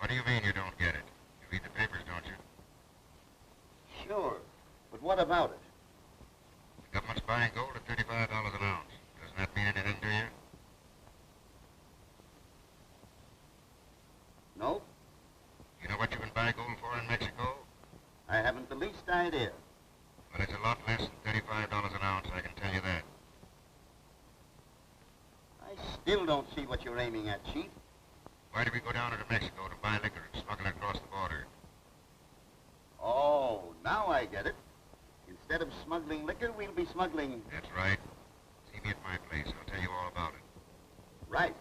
What do you mean you don't get it? You read the papers, don't you? Sure, but what about it? The government's buying gold at $35 an ounce. Doesn't that mean anything to you? No, You know what you can buy gold for in Mexico? I haven't the least idea. Well, it's a lot less than $35 an ounce, I can tell you that. I still don't see what you're aiming at, Chief. Why do we go down into Mexico to buy liquor and smuggle it across the border? Oh, now I get it. Instead of smuggling liquor, we'll be smuggling... That's right. See me at my place. I'll tell you all about it. Right.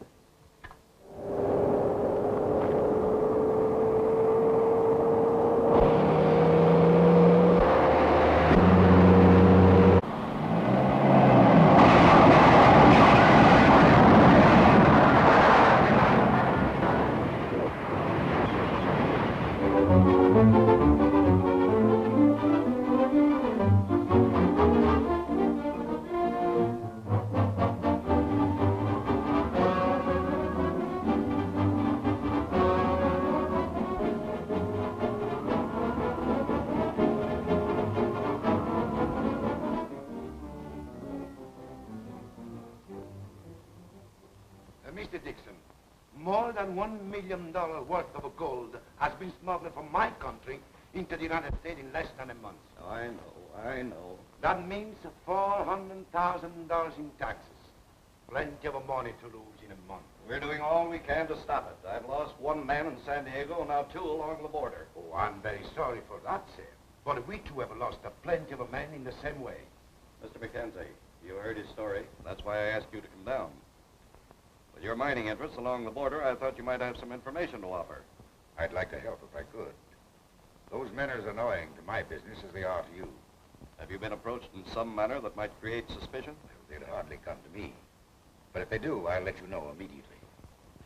Mr. Dixon, more than $1 million worth of gold has been smuggled from my country into the United States in less than a month. Oh, I know. That means $400,000 in taxes. Plenty of money to lose in a month. We're doing all we can to stop it. I've lost one man in San Diego, and now two along the border. Oh, I'm very sorry for that, sir. But we too have lost plenty of men in the same way. Mr. McKenzie, you heard his story. That's why I asked you to come down. With your mining interests along the border, I thought you might have some information to offer. I'd like to help if I could. Those men are as annoying to my business as they are to you. Have you been approached in some manner that might create suspicion? They'd hardly come to me. But if they do, I'll let you know immediately.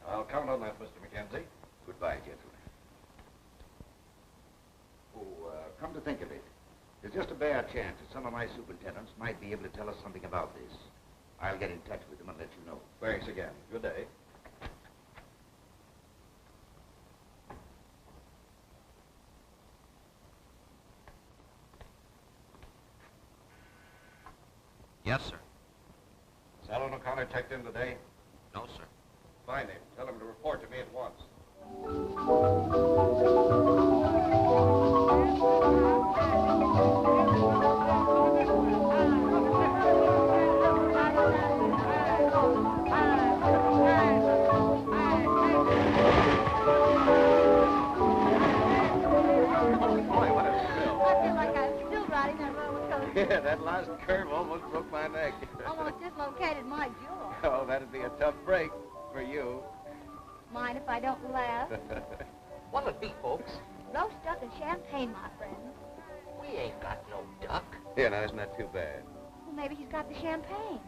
I'll count on that, Mr. McKenzie. Goodbye, gentlemen. Come to think of it, there's just a bare chance that some of my superintendents might be able to tell us something about this. I'll get in touch with them and let you know. Thanks again. Good day. Yes, sir. Is Eleanor Connor checked in today? No, sir. Find him. Tell him to report to me at once. Yeah, that last curve almost broke my neck. Almost dislocated my jaw. Oh, that'd be a tough break for you. Mind if I don't laugh? What'll it be, folks? Roast duck and champagne, my friend. We ain't got no duck. Yeah, now isn't that too bad? Well, maybe he's got the champagne.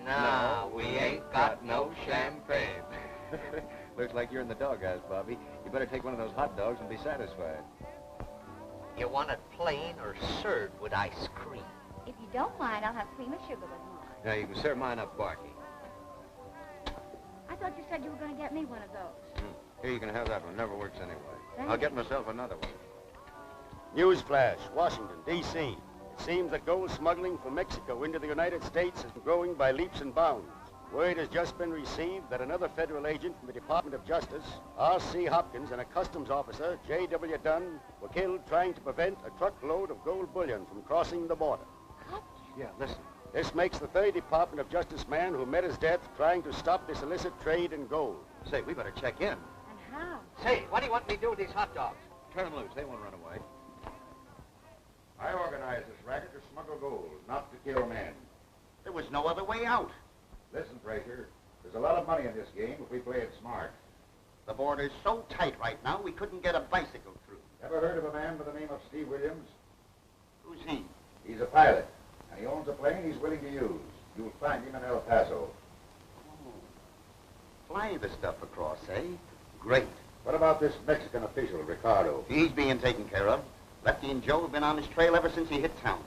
Nah, we ain't got no champagne. Looks like you're in the doghouse, Bobby. You better take one of those hot dogs and be satisfied. You want it plain or served with ice cream? If you don't mind, I'll have cream and sugar with mine. Now, you can serve mine up barky. I thought you said you were going to get me one of those. Here, you can have that one. Never works anyway. Thanks. I'll get myself another one. Newsflash, Washington, D.C. It seems that gold smuggling from Mexico into the United States is growing by leaps and bounds. Word has just been received that another federal agent from the Department of Justice, R.C. Hopkins, and a customs officer, J.W. Dunn, were killed trying to prevent a truckload of gold bullion from crossing the border. Yeah, listen. This makes the third Department of Justice man who met his death trying to stop this illicit trade in gold. Say, we better check in. And how? Say, what do you want me to do with these hot dogs? Turn them loose. They won't run away. I organized this racket to smuggle gold, not to kill men. There was no other way out. Listen, Fraser, there's a lot of money in this game if we play it smart. The border's so tight right now, we couldn't get a bicycle through. Ever heard of a man by the name of Steve Williams? Who's he? He's a pilot, and he owns a plane he's willing to use. You'll find him in El Paso. Oh. Fly the stuff across, eh? Great. What about this Mexican official, Ricardo? He's being taken care of. Lefty and Joe have been on his trail ever since he hit town.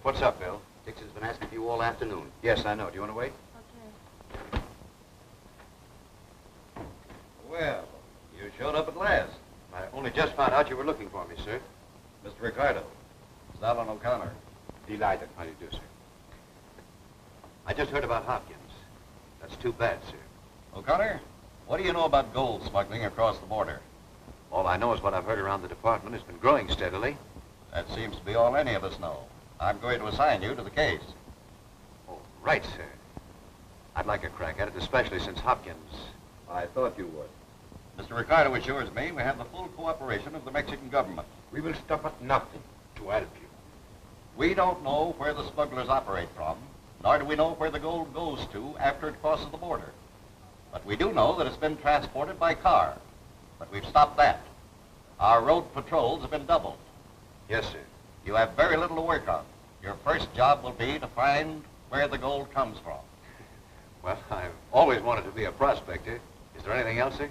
What's up, Bill? Dixon's been asking for you all afternoon. Yes, I know. Do you want to wait? Okay. just found out you were looking for me, sir. Mr. Ricardo, it's Alan O'Connor. Delighted. How do you do, sir? I just heard about Hopkins. That's too bad, sir. O'Connor, what do you know about gold smuggling across the border? All I know is what I've heard around the department. It's been growing steadily. That seems to be all any of us know. I'm going to assign you to the case. Oh, right, sir. I'd like a crack at it, especially since Hopkins... I thought you would. Mr. Ricardo assures me we have the full cooperation of the Mexican government. We will stop at nothing to help you. We don't know where the smugglers operate from, nor do we know where the gold goes to after it crosses the border. But we do know that it's been transported by car. But we've stopped that. Our road patrols have been doubled. Yes, sir. You have very little to work on. Your first job will be to find where the gold comes from. Well, I've always wanted to be a prospector. Is there anything else, sir?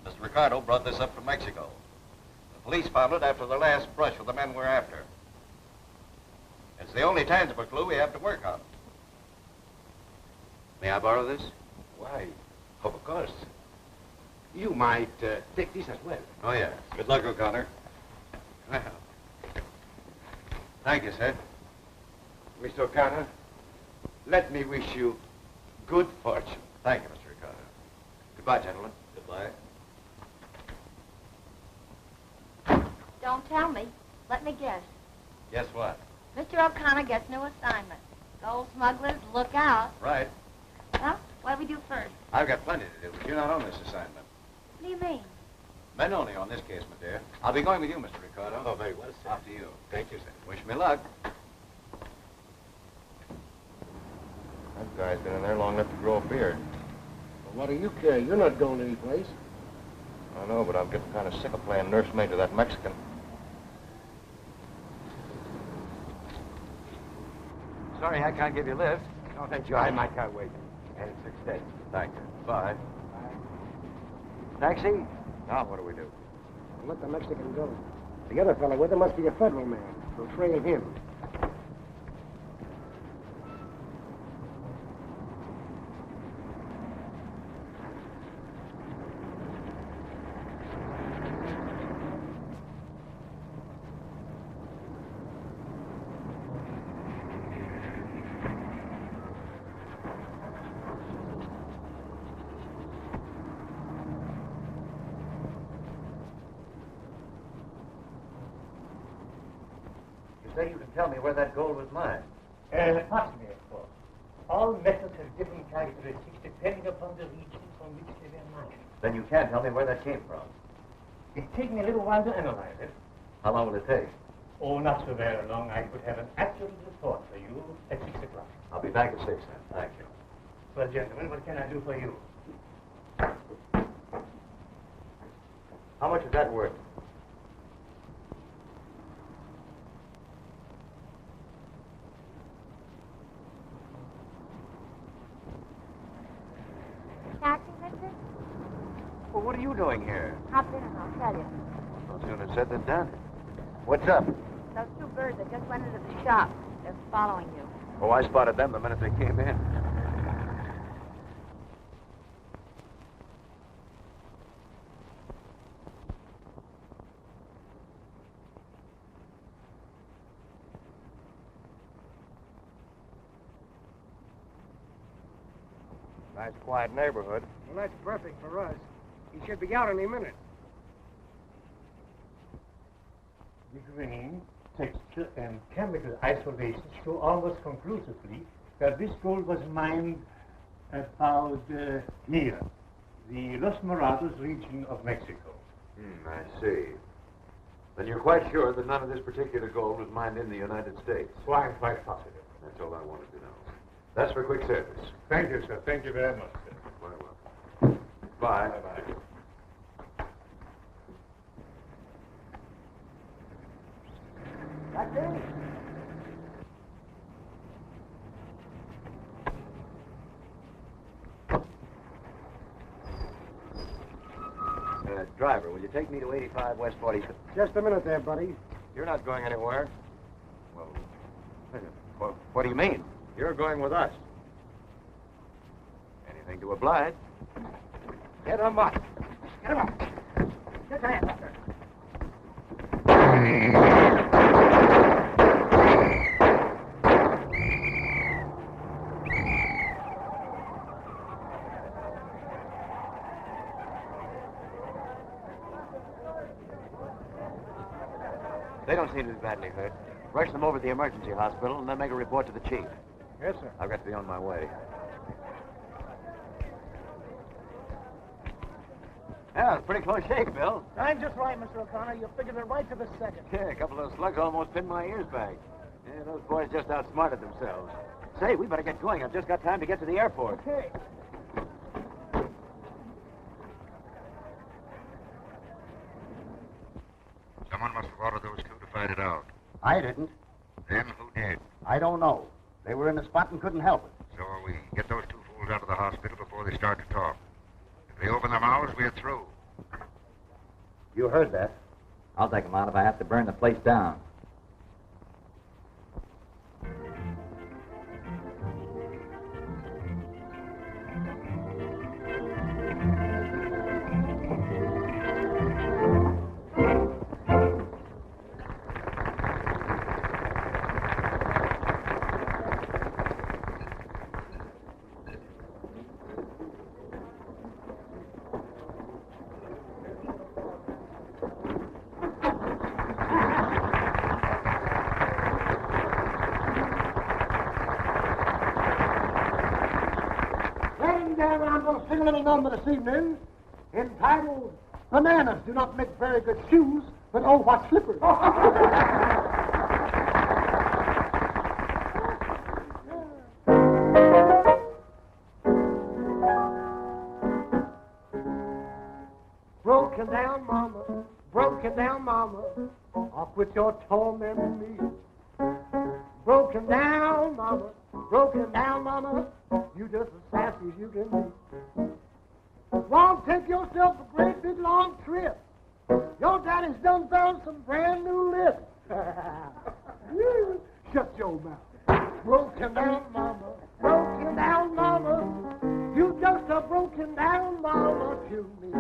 Mr. Ricardo brought this up from Mexico. The police found it after their last brush with the men we're after. It's the only tangible clue we have to work on. May I borrow this? Why, of course. You might take this as well. Oh, yeah. Good luck, O'Connor. Well, thank you, sir. Mr. O'Connor, let me wish you good fortune. Thank you, Mr. Ricardo. Goodbye, gentlemen. Goodbye. Don't tell me. Let me guess. Guess what? Mr. O'Connor gets new assignment. Gold smugglers, look out. Right. Well, what do we do first? I've got plenty to do, but you're not on this assignment. What do you mean? Men only on this case, my dear. I'll be going with you, Mr. Ricardo. Oh, very well, sir. After you. Thank you, sir. Wish me luck. That guy's been in there long enough to grow a beard. Well, what do you care? You're not going anyplace. I know, but I'm getting kind of sick of playing nursemaid to that Mexican. Sorry, I can't give you a lift. No, thank you. I can't wait. And success. Thank you. Bye. Taxi? Now what do we do? Let the Mexican go. The other fellow with him must be a federal man. We'll trail him. Say you can tell me where that gold was mined. Possibly, of course. All methods have different characteristics depending upon the region from which they were mined. Then you can't tell me where that came from. It's taken me a little while to analyze it. How long will it take? Oh, not so very long. I could have an accurate report for you at 6 o'clock. I'll be back at 6 then. Thank you. Well, gentlemen, what can I do for you? How much is that worth? Taxi, mister? Well, what are you doing here? Hop in and I'll tell you. No sooner said than done. What's up? Those two birds that just went into the shop. They're following you. Oh, I spotted them the minute they came in. Nice quiet neighborhood. Well, that's perfect for us. He should be out any minute. The grain, texture, and chemical isolation show almost conclusively that this gold was mined about here, the Los Morados region of Mexico. I see. Then you're quite sure that none of this particular gold was mined in the United States? So I'm quite positive. That's all I wanted to know. That's for quick service. Thank you, sir. Thank you very much, sir. Very well. Bye. Bye-bye. Driver, will you take me to 85 West 45th? Just a minute there, buddy. You're not going anywhere. Well, what do you mean? You're going with us. Anything to oblige. Get him up. Get him up. Get your hands up there. They don't seem to be badly hurt. Rush them over to the emergency hospital and then make a report to the chief. Yes, sir. I've got to be on my way. Yeah, it's a pretty close shake, Bill. I'm just right, Mr. O'Connor. You figured it right to the second. Yeah, a couple of slugs almost pinned my ears back. Yeah, those boys just outsmarted themselves. Say, we better get going. I've just got time to get to the airport. Okay. Someone must have ordered those two to fight it out. I didn't. Then who did? I don't know. They were in the spot and couldn't help it. So we get those two fools out of the hospital before they start to talk. If they open their mouths, we're through. You heard that. I'll take them out if I have to burn the place down. I'm going to sing a little number this evening entitled Bananas Do Not Make Very Good Shoes, but Oh, What Slippers. Broken down, mama, off with your tormenting me. Broken down, mama, you just as sassy as you can be. Won't take yourself a great big long trip. Your daddy's done found some brand new lips. Shut your mouth. Broken down, mama, you just a broken down mama to me.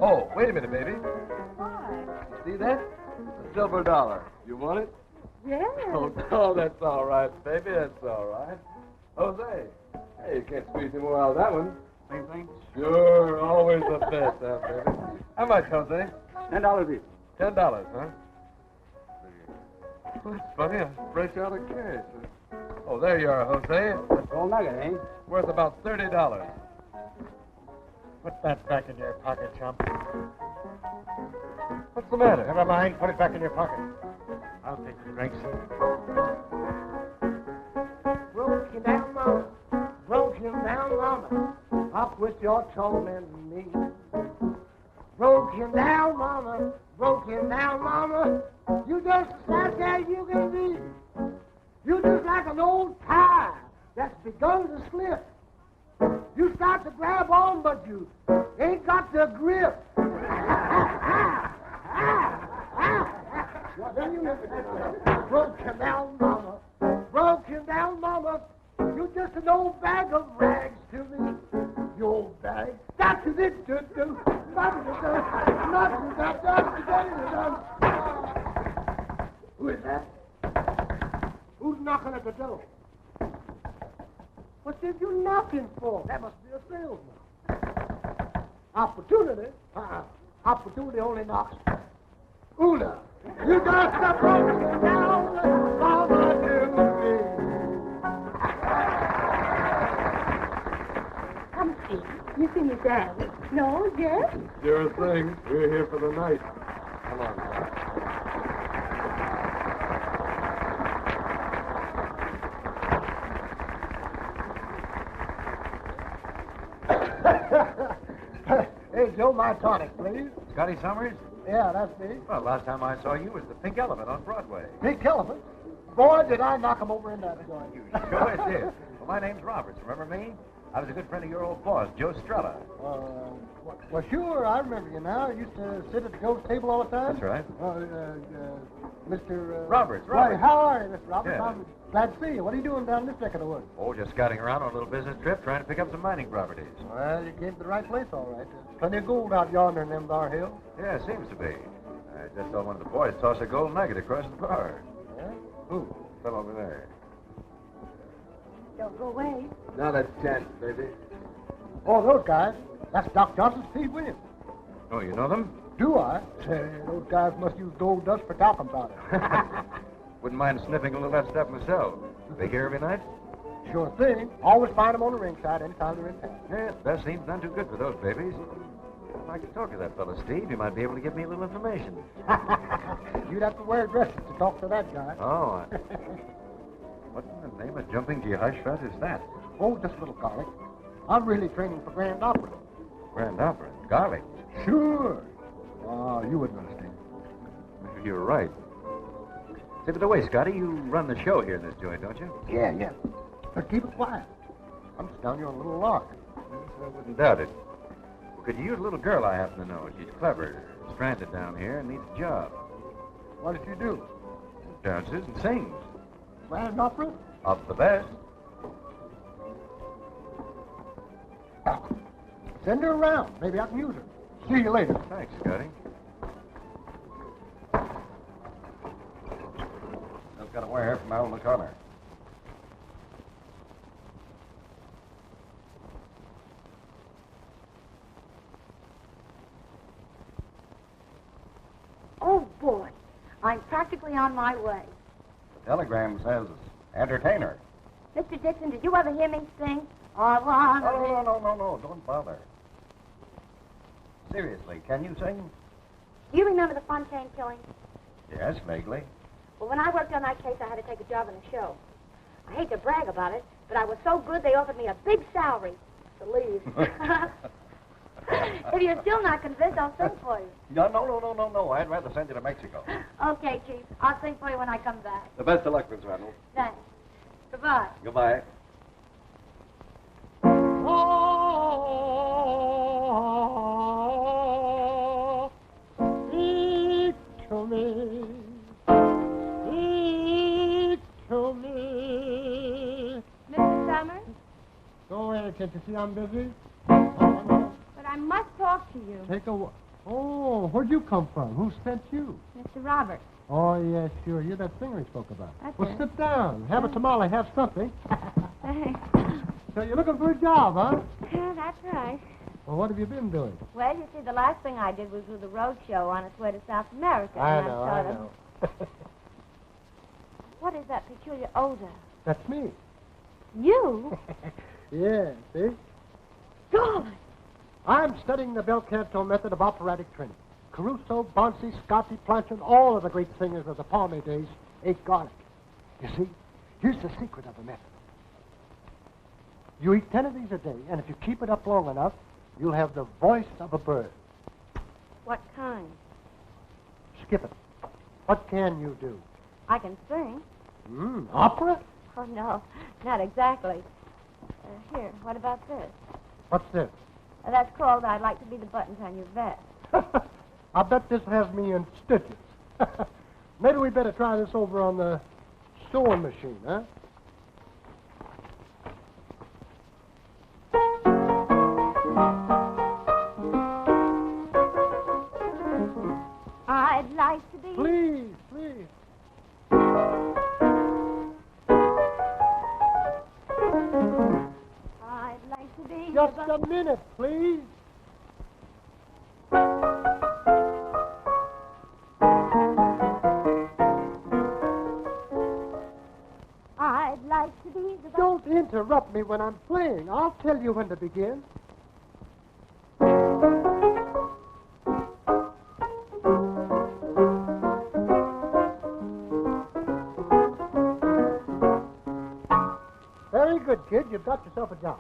Oh, wait a minute, baby. Why? See that? A silver dollar. You want it? Yes. Oh, that's all right, baby. That's all right. Jose. Hey, you can't squeeze any more out of that one. Same thing? Sure, always the best, huh, baby? How much, Jose? $10 each. $10, huh? Well, that's funny. I'm fresh out of cash. Oh, there you are, Jose. That's all nugget, eh? Worth about $30. Put that back in your pocket, chump. What's the matter? Never mind. Put it back in your pocket. I'll take the drinks. Broken down, mama, up with your tormenting me. Broken down, mama, you just as as you can be. You just like an old tire that's begun to slip. You start to grab on, but you ain't got the grip. Broken down, mama, you just an old bag of rags to me. You old bag. That's it. Who is that? Who's knocking at the door? What did you knocking for? That must be a salesman. Opportunity? Opportunity only knocks. Una, you just a broken down mama to me. Come see. You see me dance? No, yes? Sure thing. We're here for the night. Come on, Hey, Joe, my tonic, please. Scotty Summers? Yeah, that's me. Well, last time I saw you was the Pink Elephant on Broadway. Pink Elephant. Boy, did I knock him over in that joint. You sure did. Well, my name's Roberts. Remember me? I was a good friend of your old boss, Joe Strella. Well, sure, I remember you now. You used to sit at Joe's table all the time. That's right. Mr. Roberts. Right, how are you, Mr. Roberts? Yeah. I'm glad to see you. What are you doing down this neck of the woods? Oh, just scouting around on a little business trip, trying to pick up some mining properties. Well, you came to the right place, all right. There's plenty of gold out yonder in them thar hills. Yeah, it seems to be. I just saw one of the boys toss a gold nugget across the bar. Yeah? Who? Fell over there. Don't go away. Not a chance, baby. Oh, those guys. That's Doc Johnson's Pete Williams. Oh, you know them? Do I? Say, those guys must use gold dust for talcum powder. Wouldn't mind sniffing a little of that stuff myself. They here every night? Sure thing. Always find them on the ringside anytime they're in town. Yeah, best seems none too good for those babies. If I could talk to that fellow, Steve, you might be able to give me a little information. You'd have to wear dresses to talk to that guy. Oh, what in the name of jumping Jehoshaphat is that? Oh, just a little garlic. I'm really training for Grand Opera. Grand Opera. Garlic. Sure. Oh, you wouldn't understand. You're right. Say, by the way, Scotty, you run the show here in this joint, don't you? Yeah. But keep it quiet. I'm just down here on a little lark. I wouldn't doubt it. Well, could you use a little girl I happen to know? She's clever, stranded down here, and needs a job. What did you do? Dances and sings. Grand Opera? Of the best. Send her around. Maybe I can use her. See you later. Thanks, Scotty. Just got to wear her from out in the corner. Oh, boy. I'm practically on my way. The telegram says entertainer. Mr. Dixon, did you ever hear me sing? I want No, don't bother. Seriously, can you sing? Do you remember the Fontaine killing? Yes, vaguely. Well, when I worked on that case, I had to take a job in a show. I hate to brag about it, but I was so good they offered me a big salary to leave. If you're still not convinced, I'll sing for you. No. I'd rather send you to Mexico. Okay, Chief. I'll sing for you when I come back. The best of luck, Miss Reynolds. Thanks. Goodbye. Goodbye. Oh, speak to me. Speak to me. Mr. Summers? Go ahead, can't you see I'm busy? But I must talk to you. Take a walk. Oh, where'd you come from? Who sent you? Mr. Roberts. Oh, yes, sure. You're that singer he spoke about. That's Well, it. sit down. Have a tamale. Have something. Thanks. So you're looking for a job, huh? Yeah, that's right. Well, what have you been doing? Well, you see, the last thing I did was do the road show on its way to South America. I and know. sort of- What is that peculiar odor? That's me. You? Yeah, see? God! I'm studying the bel canto method of operatic training. Caruso, Bonsi, Scotti, Planchin, all of the great singers of the Palme days ate garlic. You see, here's the secret of the method. You eat 10 of these a day, and if you keep it up long enough, you'll have the voice of a bird. What kind? Skip it. What can you do? I can sing. Opera? Oh, no, not exactly. Here, what about this? What's this? That's called I'd Like to Be the Buttons on Your Vest. I bet this has me in stitches. Maybe we better try this over on the sewing machine, huh? I'd like to be... Please. I'd like to be... Just a minute, please. I'd like to be the... Don't interrupt me when I'm playing. I'll tell you when to begin. Very good, kid. You've got yourself a job.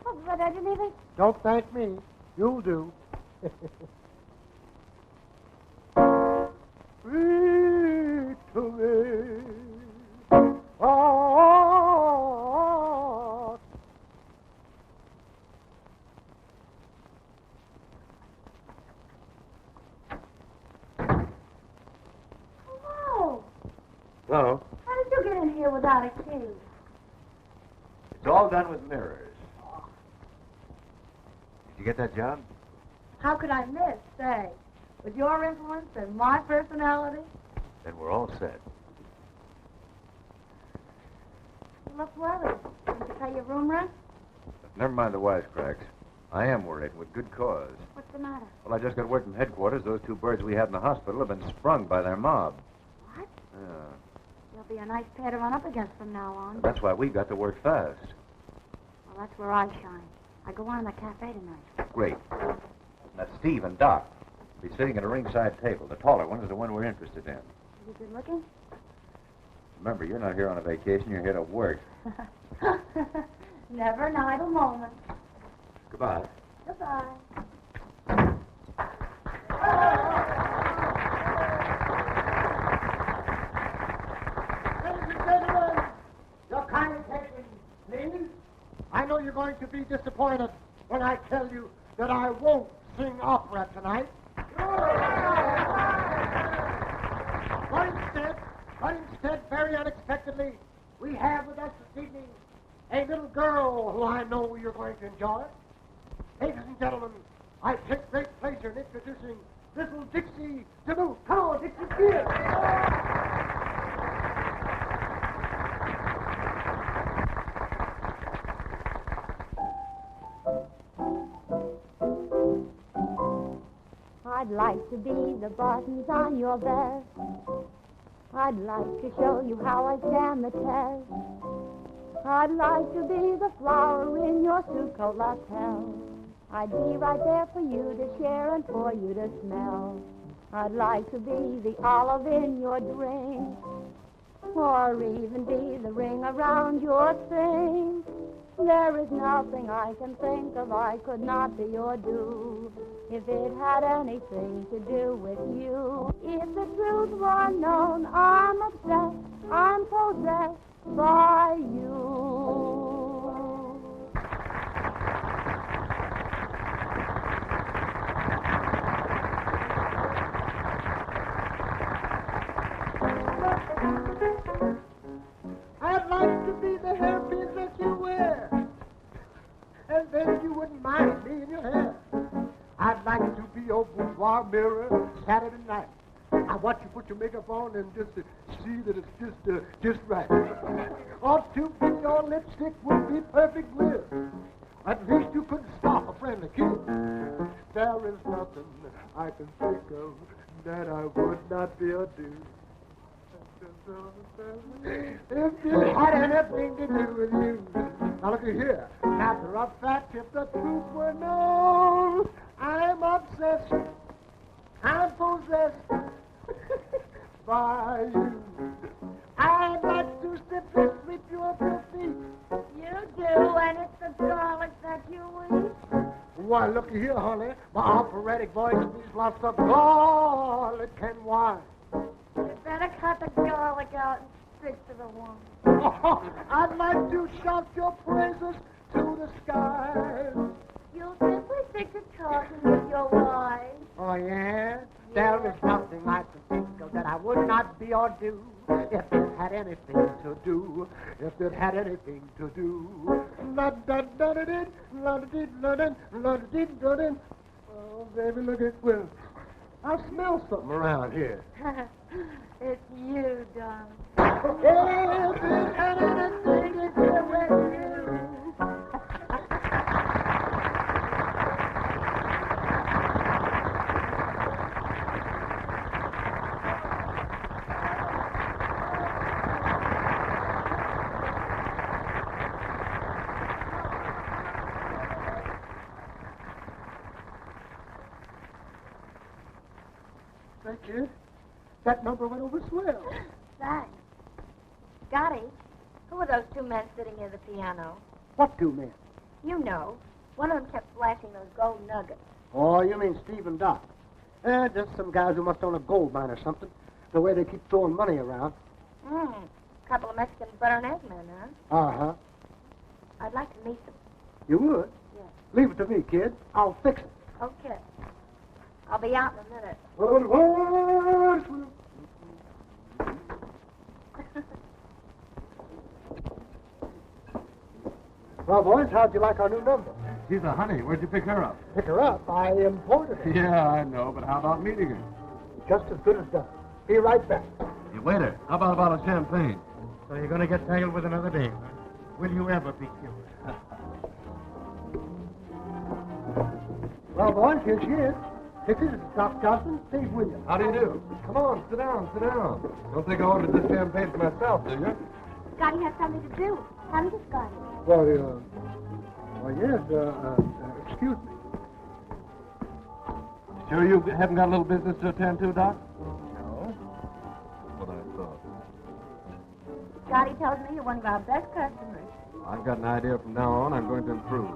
Oh, but I didn't even... Don't thank me. You'll do. Speak to me. Oh, about it, too. It's all done with mirrors. Did you get that job? How could I miss, say? With your influence and my personality? Then we're all set. You look worried. Didn't you pay your room rent? Never mind the wisecracks. I am worried, with good cause. What's the matter? Well, I just got word from headquarters. Those 2 birds we had in the hospital have been sprung by their mob. What? Yeah. They'll be a nice pair to run up against from now on. That's why we got to work fast. Well, that's where I shine. I go on in the cafe tonight. Great. That's Steve and Doc. Be sitting at a ringside table. The taller one is the one we're interested in. Is he good looking? Remember, you're not here on a vacation. You're here to work. Never an idle moment. Goodbye. Goodbye. Ladies and gentlemen, your kind attention, please. I know you're going to be disappointed when I tell you that I won't sing opera tonight. But instead, very unexpectedly, we have with us this evening a little girl who I know you're going to enjoy. Ladies and gentlemen, I take great pleasure in introducing little Dixie DeMoot. Come on, Dixie, here. I'd like to be the buttons on your vest. I'd like to show you how I stand the test. I'd like to be the flower in your soup coat lapel. I'd be right there for you to share and for you to smell. I'd like to be the olive in your drink, or even be the ring around your thing. There is nothing I can think of I could not be or do if it had anything to do with you. If the truth were known, I'm obsessed, I'm possessed by you. I'd like to be the hairpins that you wear, and then you wouldn't mind me in your hair. I'd like to be your boudoir mirror Saturday night. I want you to put your makeup on and just to see that it's just right. Or to be your lipstick would be perfect bliss. At least you couldn't stop a friendly kiss. There is nothing I can think of that I would not be or do. If it had anything to do with you. Now look at here. Matter of fact, if the truth were known, I'm obsessed, I'm possessed by you. I'd like to simply sweep you off your feet. You do, and it's the garlic that you eat. Why, look here, honey. My operatic voice needs lots of garlic and wine. You better cut the garlic out and stick to the one. Oh, I'd like to shout your praises to the skies. You'll simply stick to talking with your wife. Oh, yeah? There is nothing I can think of that I would not be or do if it had anything to do. If it had anything to do. Oh, baby, look at well. I smell something around here. It's you, darling. If it had anything to do with you. Thank you. That number went over swell. Thanks. Scotty, who are those 2 men sitting near the piano? What 2 men? You know. One of them kept flashing those gold nuggets. Oh, you mean Steve and Doc. Just some guys who must own a gold mine or something. The way they keep throwing money around. Couple of Mexican butter and egg men, huh? Uh-huh. I'd like to meet them. You would? Yes. Leave it to me, kid. I'll fix it. Okay. I'll be out in a minute. Well, boys, how'd you like our new number? She's a honey. Where'd you pick her up? Pick her up. I imported her. Yeah, I know, but how about meeting her? Just as good as done. Be right back. Hey, waiter, how about a bottle of champagne? So you're going to get tangled with another dame, huh? Will you ever be cured? Well, boys, here she is. This is Doc Johnson, Steve Williams. How do you do? Come on, sit down, sit down. Don't think I ordered this champagne for myself, do you? Scotty has something to do. Haven't you, Scotty? Well, yes, excuse me. Sure you haven't got a little business to attend to, Doc? No. What I thought. Scotty tells me you're one of our best customers. I've got an idea from now on I'm going to improve.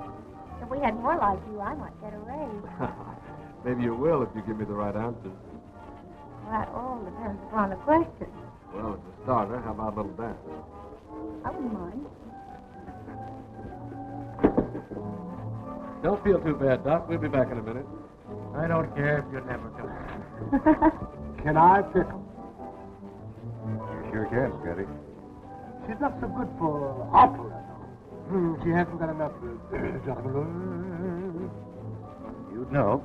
If we had more like you, I might get a raise. Maybe you will if you give me the right answers. That all depends upon the question. Well, as a starter, how about a little dance? I wouldn't mind. Don't feel too bad, Doc. We'll be back in a minute. I don't care if you never do. Can I pick her? You sure can, Scotty. She's not so good for opera, though. She hasn't got enough juggler. You'd know.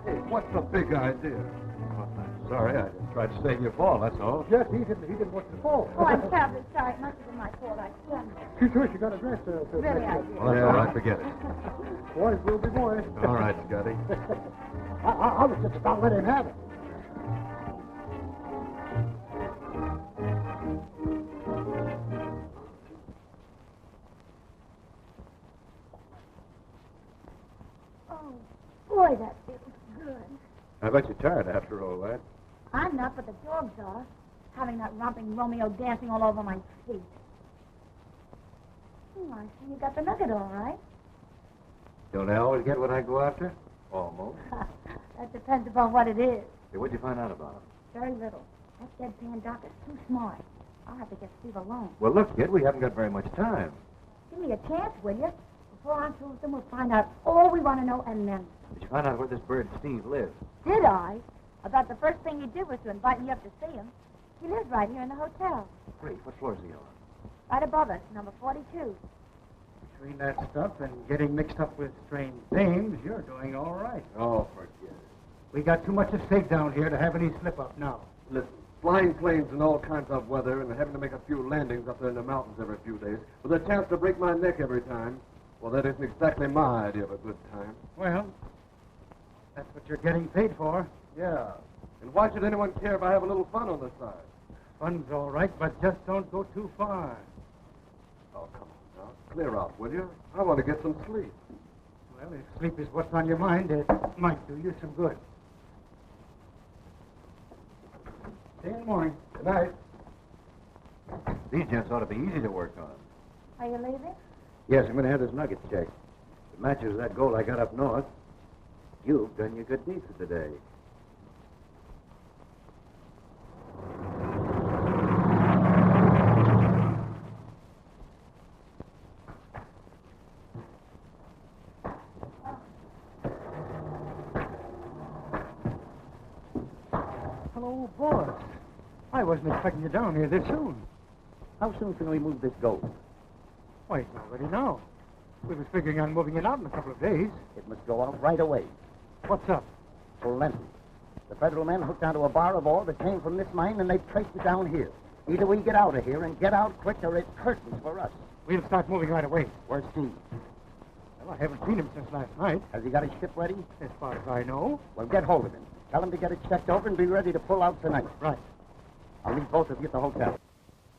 Hey, what's the big idea? Well, I'm sorry. I just tried to save your fall, that's all. Yes, he didn't want to fall. Oh, I'm terribly sorry. It must have been my fault. I swear. She got a dress. Really, I did. Well, that's all right. Forget it. Boys will be boys. All right, Scotty. I was just about letting him have it. Oh, boy, that feels good. I bet you're tired after all that. I'm not, but the dogs are. Having that romping Romeo dancing all over my feet. I see you got the nugget all right. Don't I always get what I go after? Almost. That depends upon what it is. Hey, what'd you find out about him? Very little. That deadpan doc is too smart. I'll have to get Steve alone. Well, look, kid, we haven't got very much time. Give me a chance, will you? Before I'm through with them, we'll find out all we want to know and then. Did you find out where this bird Steve lives? Did I? About the first thing he did was to invite me up to see him. He lives right here in the hotel. Great. What floor is he on? Right above us, number 42. Between that stuff and getting mixed up with strange dames, you're doing all right. Oh, forget it. We got too much at stake down here to have any slip-up now. Listen, flying planes in all kinds of weather and having to make a few landings up there in the mountains every few days with a chance to break my neck every time, well, that isn't exactly my idea of a good time. Well, that's what you're getting paid for. Yeah. And why should anyone care if I have a little fun on the side? Fun's all right, but just don't go too far. Oh, come on now. Clear out, will you? I want to get some sleep. Well, if sleep is what's on your mind, it might do you some good. See you in the morning. Good night. These gents ought to be easy to work on. Are you leaving? Yes, I'm going to have this nugget checked. It matches that gold I got up north. You've done your good deeds for the day. Hello, boss. I wasn't expecting you down here this soon. How soon can we move this gold? Why, it's already now. We was figuring on moving it out in a couple of days. It must go out right away. What's up? Plenty. The federal men hooked onto a bar of ore that came from this mine, and they traced it down here. Either we get out of here and get out quick, or it's curtains for us. We'll start moving right away. Where's Steve? Well, I haven't seen him since last night. Has he got his ship ready? As far as I know. Well, get hold of him. Tell him to get it checked over and be ready to pull out tonight. Right. I'll meet both of you at the hotel.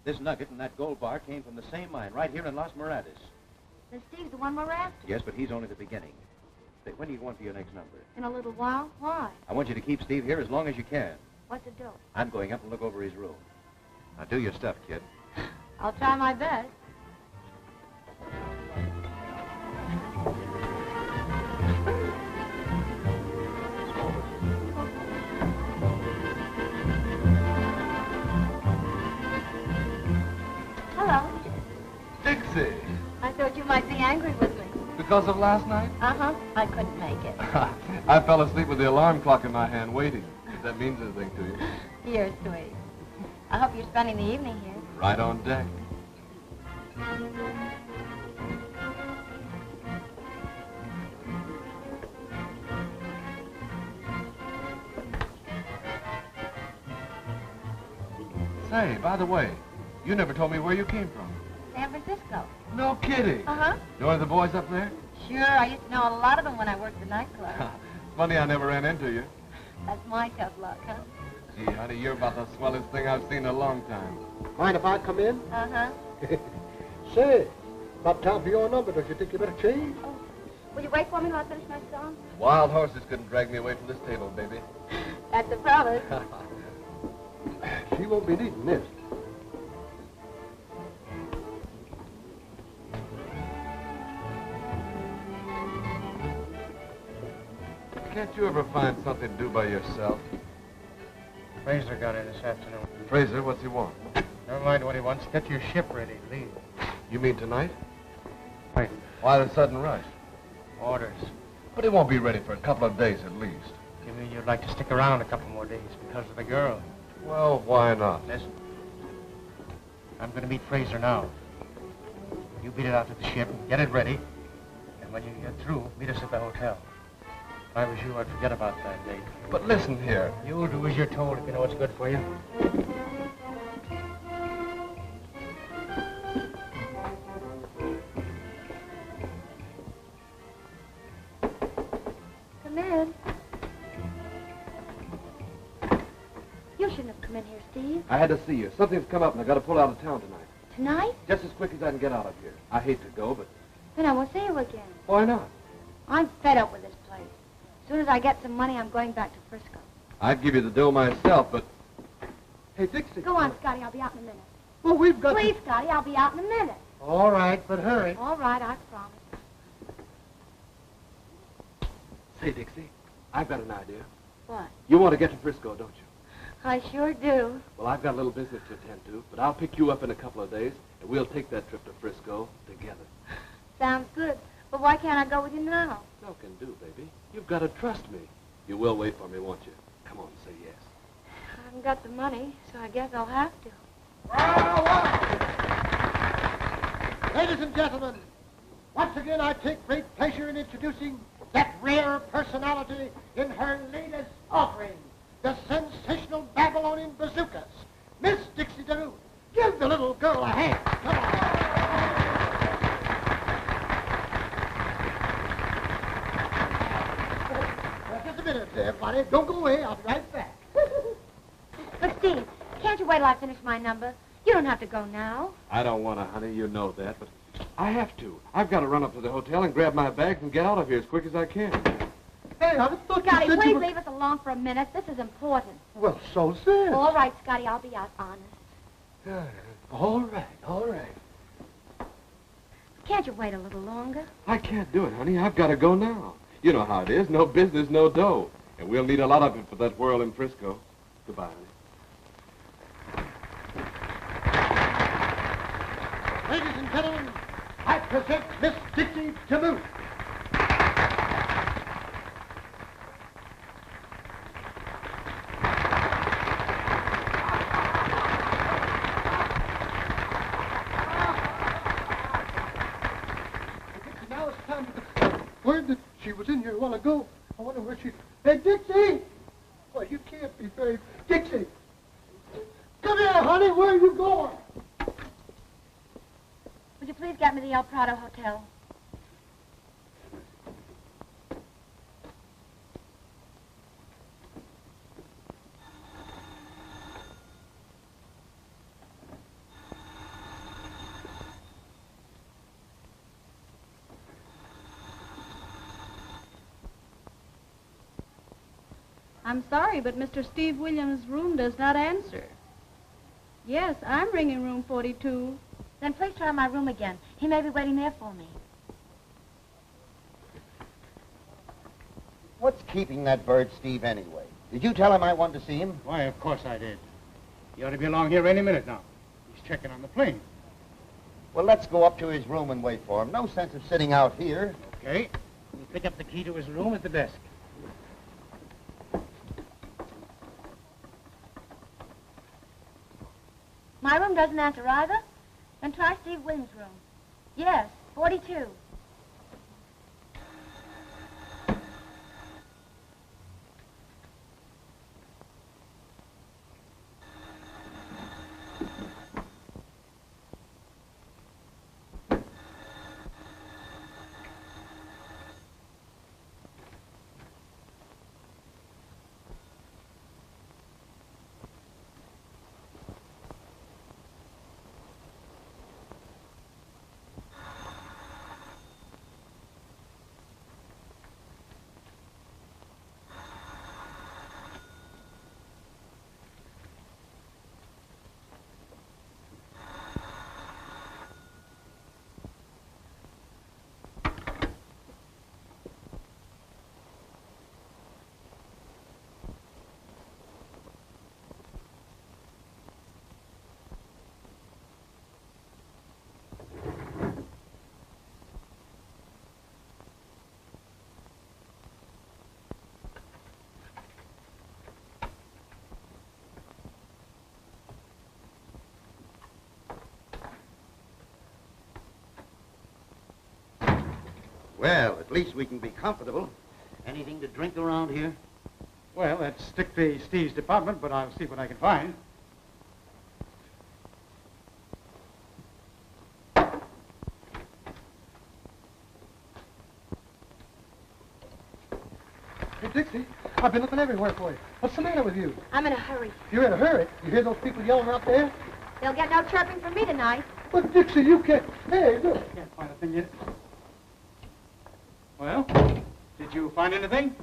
This nugget and that gold bar came from the same mine right here in Las Moradas. Then Steve's the one we're after. Yes, but he's only the beginning. Say, when do you want for your next number? In a little while? Why? I want you to keep Steve here as long as you can. What to do? I'm going up and look over his room. Now do your stuff, kid. I'll try my best. Hello. Dixie! I thought you might be angry with me. Because of last night? Uh-huh. I couldn't make it. I fell asleep with the alarm clock in my hand waiting. if that means anything to you. You're sweet. I hope you're spending the evening here. Right on deck. Say, by the way, you never told me where you came from. San Francisco. No kidding. Uh-huh. You one of the boys up there? Sure, I used to know a lot of them when I worked the nightclub. Funny I never ran into you. That's my tough luck, huh? Gee, honey, you're about the swellest thing I've seen in a long time. Mind if I come in? Uh-huh. Say, about time for your number. Don't you think you better change? Oh, will you wait for me while I finish my song? Wild horses couldn't drag me away from this table, baby. That's a promise. She won't be needing this. Can't you ever find something to do by yourself? Fraser got here this afternoon. Fraser, what's he want? Never mind what he wants. Get your ship ready. Leave. You mean tonight? Right. Why the sudden rush? Orders. But he won't be ready for a couple of days at least. You mean you'd like to stick around a couple more days because of the girl? Well, why not? Listen. I'm going to meet Fraser now. You beat it out to the ship, get it ready, and when you get through, meet us at the hotel. If I was you, I'd forget about that date. But listen here. You'll do as you're told if you know what's good for you. Come in. You shouldn't have come in here, Steve. I had to see you. Something's come up and I got to pull out of town tonight. Tonight? Just as quick as I can get out of here. I hate to go, but... Then I won't see you again. Why not? I'm fed up with this place. As soon as I get some money, I'm going back to Frisco. I'd give you the dough myself, but... Hey, Dixie. Go on, Scotty. I'll be out in a minute. Well, we've got Please, Scotty. I'll be out in a minute. All right, but hurry. All right, I promise. Say, Dixie, I've got an idea. What? You want to get to Frisco, don't you? I sure do. Well, I've got a little business to attend to, but I'll pick you up in a couple of days, and we'll take that trip to Frisco together. Sounds good. But why can't I go with you now? No can do, baby. You've got to trust me. You will wait for me, won't you? Come on, say yes. I haven't got the money, so I guess I'll have to. Ladies and gentlemen, once again I take great pleasure in introducing that rare personality in her latest offering, the sensational Babylonian bazookas, Miss Dixie DeMille. Give the little girl a hand. Come on. Just a minute, everybody. Don't go away. I'll be right back. But, Steve, can't you wait till I finish my number? You don't have to go now. I don't want to, honey. You know that, but I have to. I've got to run up to the hotel and grab my bags and get out of here as quick as I can. Hey, I thought Scotty, you said please you were... leave us alone for a minute. This is important. Well, so sad. All right, Scotty, I'll be out honest. All right, all right. Can't you wait a little longer? I can't do it, honey. I've got to go now. You know how it is. No business, no dough. And we'll need a lot of it for that whirl in Frisco. Goodbye, honey. Ladies and gentlemen, I present Miss Dixie DeMille. Now it's time to... Word that she was in here a while ago. I wonder where she... Hey, Dixie! Well, you can't be very... Dixie! Come here, honey. Where are you going? Would you please get me the El Prado Hotel? I'm sorry, but Mr. Steve Williams' room does not answer. Yes, I'm ringing room 42. Then please try my room again. He may be waiting there for me. What's keeping that bird, Steve, anyway? Did you tell him I wanted to see him? Why, of course I did. He ought to be along here any minute now. He's checking on the plane. Well, let's go up to his room and wait for him. No sense of sitting out here. Okay. We'll pick up the key to his room at the desk. My room doesn't answer either. Then try Steve Williams' room. Yes, 42. Well, at least we can be comfortable. Anything to drink around here? Well, that's strictly Steve's department, but I'll see what I can find. Hey, Dixie, I've been looking everywhere for you. What's the matter with you? I'm in a hurry. You're in a hurry. You hear those people yelling out there? They'll get no chirping from me tonight. But, Dixie, you can't... Hey, look. Can't find a thing yet. Well, did you find anything?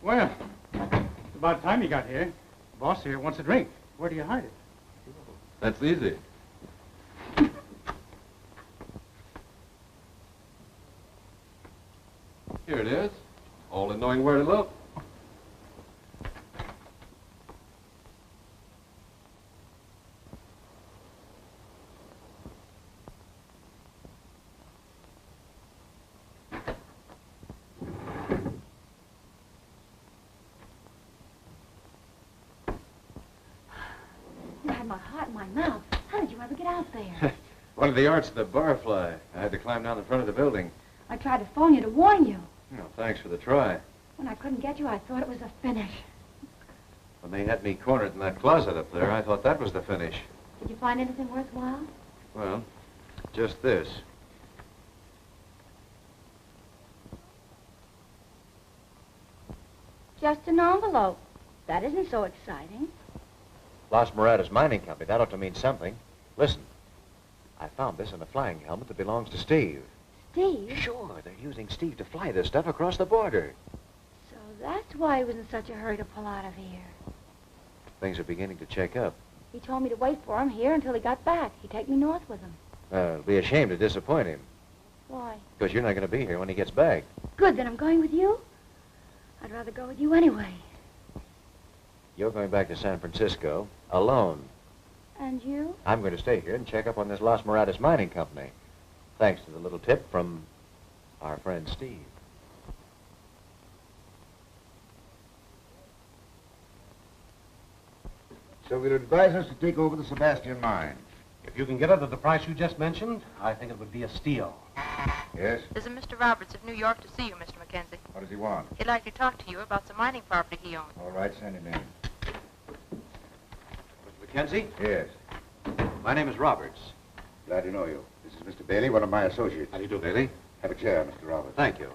Well, it's about time you got here. The boss here wants a drink. Where do you hide it? That's easy. Here it is. All in knowing where to look. You had my heart in my mouth. How did you ever get out there? One of the arts of the barfly. I had to climb down the front of the building. I tried to phone you to warn you. Well, thanks for the try. When I couldn't get you, I thought it was a finish. When they had me cornered in that closet up there, I thought that was the finish. Did you find anything worthwhile? Well, just this. Just an envelope. That isn't so exciting. Las Moradas Mining Company. That ought to mean something. Listen, I found this in a flying helmet that belongs to Steve. Steve? Sure, they're using Steve to fly this stuff across the border. So that's why he was in such a hurry to pull out of here. Things are beginning to check up. He told me to wait for him here until he got back. He'd take me north with him. It'll be a shame to disappoint him. Why? Because you're not going to be here when he gets back. Good, then I'm going with you. I'd rather go with you anyway. You're going back to San Francisco alone. And you? I'm going to stay here and check up on this Las Moradas Mining Company. Thanks to the little tip from our friend Steve. So we'd advise us to take over the Sebastian mine. If you can get it at the price you just mentioned, I think it would be a steal. Yes? There's a Mr. Roberts of New York to see you, Mr. Mackenzie. What does he want? He'd like to talk to you about some mining property he owns. All right, send him in. Mr. Mackenzie? Yes. My name is Roberts. Glad to know you. This is Mr. Bailey, one of my associates. How do you do, Bailey? Have a chair, Mr. Roberts. Thank you.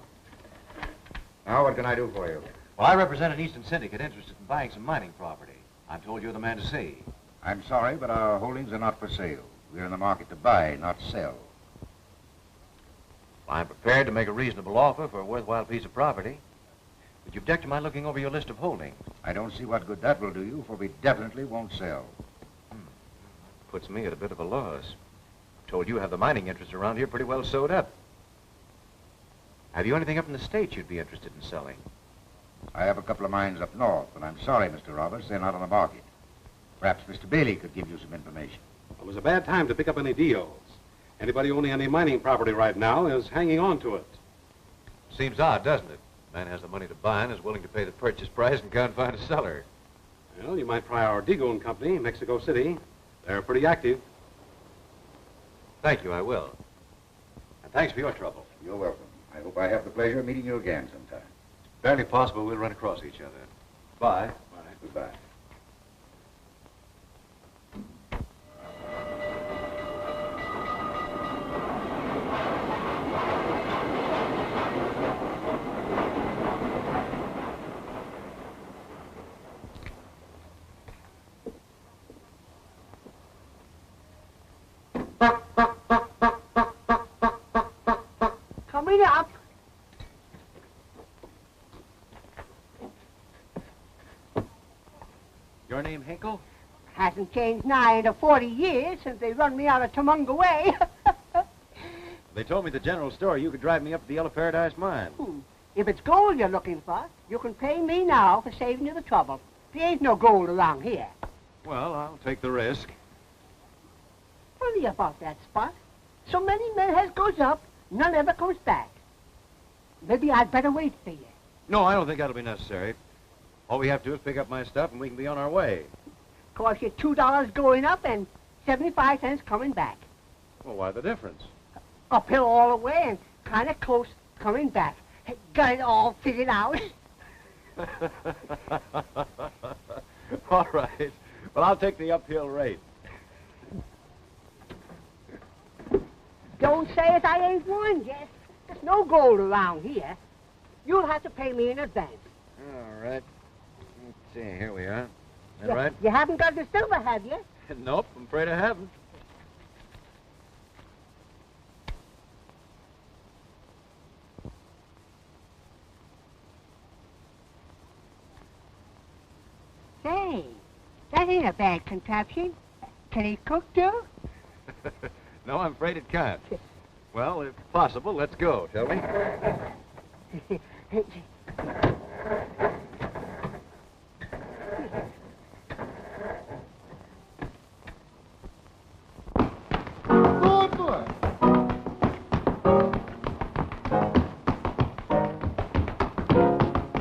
Now, what can I do for you? Well, I represent an Eastern syndicate interested in buying some mining property. I'm told you're the man to see. I'm sorry, but our holdings are not for sale. We're in the market to buy, not sell. Well, I'm prepared to make a reasonable offer for a worthwhile piece of property. Would you object to my looking over your list of holdings? I don't see what good that will do you, for we definitely won't sell. Puts me at a bit of a loss. told you have the mining interests around here pretty well sewed up. Have you anything up in the States you'd be interested in selling? I have a couple of mines up north, but I'm sorry, Mr. Roberts, they're not on the market. Perhaps Mr. Bailey could give you some information. It was a bad time to pick up any deals. Anybody owning any mining property right now is hanging on to it. Seems odd, doesn't it? Man has the money to buy and is willing to pay the purchase price and can't find a seller. Well, you might try our Deagle and Company, Mexico City. They're pretty active. Thank you, I will. And thanks for your trouble. You're welcome. I hope I have the pleasure of meeting you again sometime. Barely possible we'll run across each other. Bye. Bye. Goodbye. Coming up. Your name Hinkle? Hasn't changed nigh into 40 years since they run me out of Tumunga Way. They told me at the general store you could drive me up to the Yellow Paradise mine. If it's gold you're looking for, you can pay me now for saving you the trouble. There ain't no gold around here. Well, I'll take the risk. Funny about that spot. So many men has goes up, none ever comes back. Maybe I'd better wait for you. No, I don't think that'll be necessary. All we have to do is pick up my stuff and we can be on our way. Cost you $2 going up and 75 cents coming back. Well, why the difference? Uphill all the way and kind of close coming back. Got it all figured out. All right. Well, I'll take the uphill rate. Don't say as I ain't warned yet. There's no gold around here. You'll have to pay me in advance. All right. Let's see, here we are. Is that right? You haven't got the silver, have you? Nope, I'm afraid I haven't. Say, that ain't a bad contraption. Can he cook, too? No, I'm afraid it can't. Well, if possible, let's go, shall we? Good boy.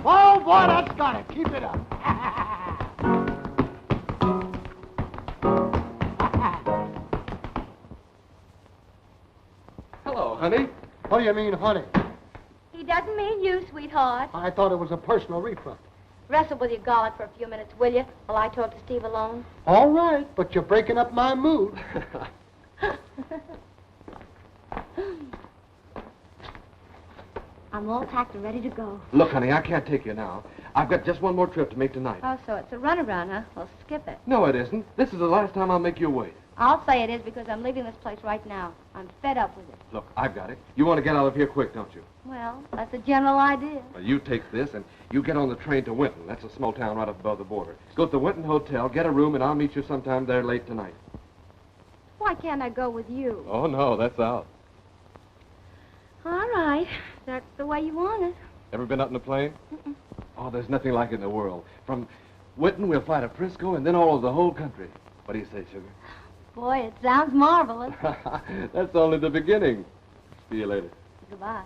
Oh, boy, that's got it. Keep it up. Hello, honey. What do you mean, honey? He doesn't mean you, sweetheart. I thought it was a personal refund. Wrestle with your garlic for a few minutes, will you, while I talk to Steve alone? All right, but you're breaking up my mood. I'm all packed and ready to go. Look, honey, I can't take you now. I've got just one more trip to make tonight. Oh, so it's a runaround, huh? Well, skip it. No, it isn't. This is the last time I'll make you wait. I'll say it is because I'm leaving this place right now. I'm fed up with it. Look, I've got it. You want to get out of here quick, don't you? Well, that's the general idea. Well, you take this and you get on the train to Winton. That's a small town right up above the border. Go to the Winton Hotel, get a room, and I'll meet you sometime there late tonight. Why can't I go with you? Oh, no, that's out. All right. That's the way you want it. Ever been up in a plane? Mm-mm. Oh, there's nothing like it in the world. From Winton, we'll fly to Frisco and then all over the whole country. What do you say, sugar? Boy, it sounds marvelous. That's only the beginning. See you later. Goodbye.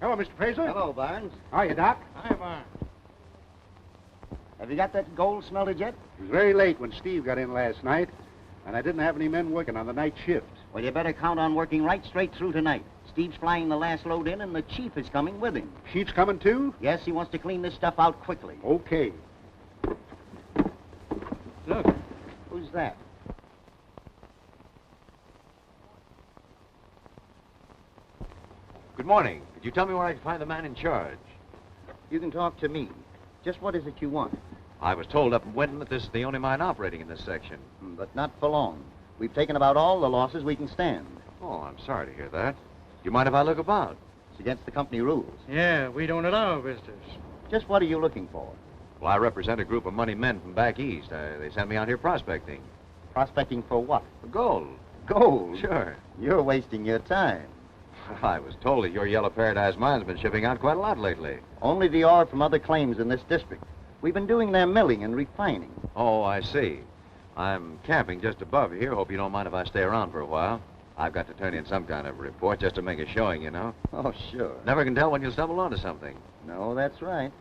Hello, Mr. Fraser. Hello, Barnes. How are you, Doc? Hi, Barnes. Have you got that gold smelted yet? It was very late when Steve got in last night, and I didn't have any men working on the night shift. Well, you better count on working right straight through tonight. Steve's flying the last load in, and the chief is coming with him. Chief's coming too? Yes, he wants to clean this stuff out quickly. Okay. Look, who's that? Good morning. Could you tell me where I can find the man in charge? You can talk to me. Just what is it you want? I was told up in Winton that this is the only mine operating in this section. But not for long. We've taken about all the losses we can stand. Oh, I'm sorry to hear that. Do you mind if I look about? It's against the company rules. Yeah, we don't allow visitors. Just what are you looking for? Well, I represent a group of money men from back east. They sent me out here prospecting. Prospecting for what? For gold. Gold? Sure. You're wasting your time. I was told that your Yellow Paradise mine's been shipping out quite a lot lately. Only the ore from other claims in this district. We've been doing their milling and refining. Oh, I see. I'm camping just above here. Hope you don't mind if I stay around for a while. I've got to turn in some kind of report just to make a showing, you know. Oh, sure. Never can tell when you'll stumble onto something. No, that's right.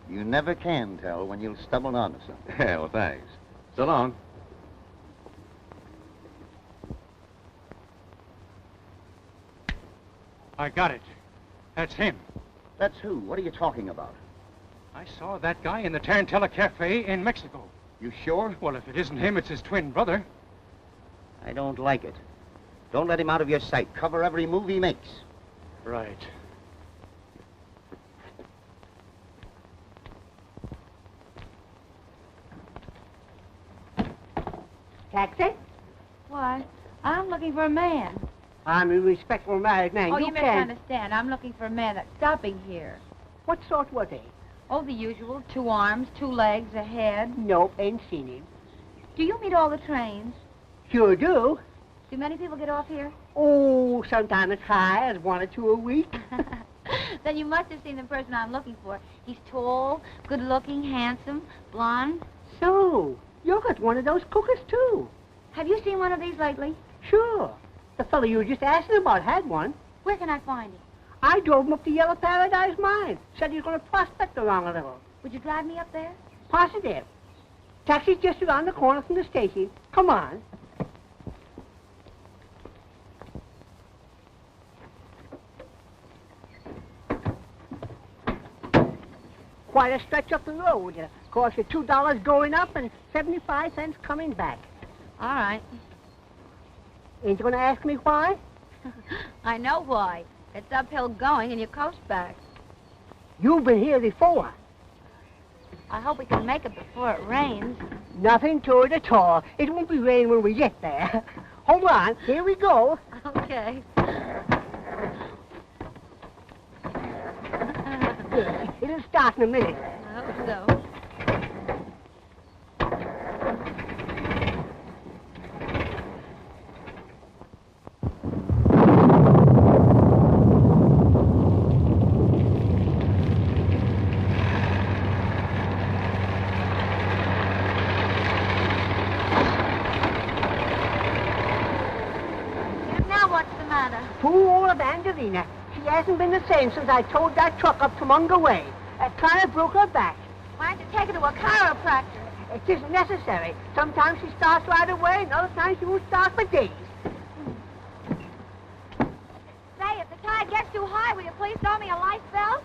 You never can tell when you'll stumble onto something. Yeah, well, thanks. So long. I got it. That's him. That's who? What are you talking about? I saw that guy in the Tarantella Cafe in Mexico. You sure? Well, if it isn't him, it's his twin brother. I don't like it. Don't let him out of your sight. Cover every move he makes. Right. Taxi? Why, I'm looking for a man. I'm a respectable married man. Oh, you you can. misunderstand. I'm looking for a man that's stopping here. What sort was he? Oh, the usual. 2 arms, 2 legs, a head. Nope, ain't seen him. Do you meet all the trains? Sure do. Do many people get off here? Oh, sometimes as high as 1 or 2 a week. Then you must have seen the person I'm looking for. He's tall, good-looking, handsome, blonde. So, you got one of those cookers, too. Have you seen one of these lately? Sure. The fellow you were just asking about had one. Where can I find him? I drove him up to Yellow Paradise Mine. Said he was going to prospect along a little. Would you drive me up there? Positive. Taxi's just around the corner from the station. Come on. Quite a stretch up the road. Cost you $2 going up and 75 cents coming back. All right. Ain't you going to ask me why? I know why. It's uphill going and you coast back. You've been here before. I hope we can make it before it rains. Nothing to it at all. It won't be raining when we get there. Hold on. Here we go. Okay. It'll start in a minute. I hope so. Poor old Evangelina. She hasn't been the same since I towed that truck up to Munger Way. That kind of broke her back. Why don't you take her to a chiropractor? It isn't necessary. Sometimes she starts right away, and other times she won't start for days. Say, if the tide gets too high, will you please throw me a life belt?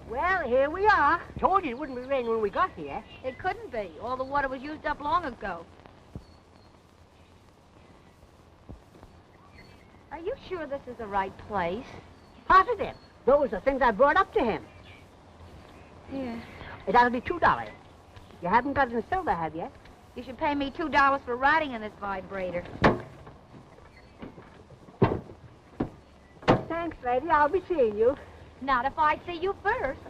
Well, here we are. Told you it wouldn't be raining when we got here. It couldn't be. All the water was used up long ago. Are you sure this is the right place? Positive. Those are things I brought up to him. Here. That'll be $2. You haven't got it in silver, have you? You should pay me $2 for riding in this vibrator. Thanks, lady. I'll be seeing you. Not if I see you first.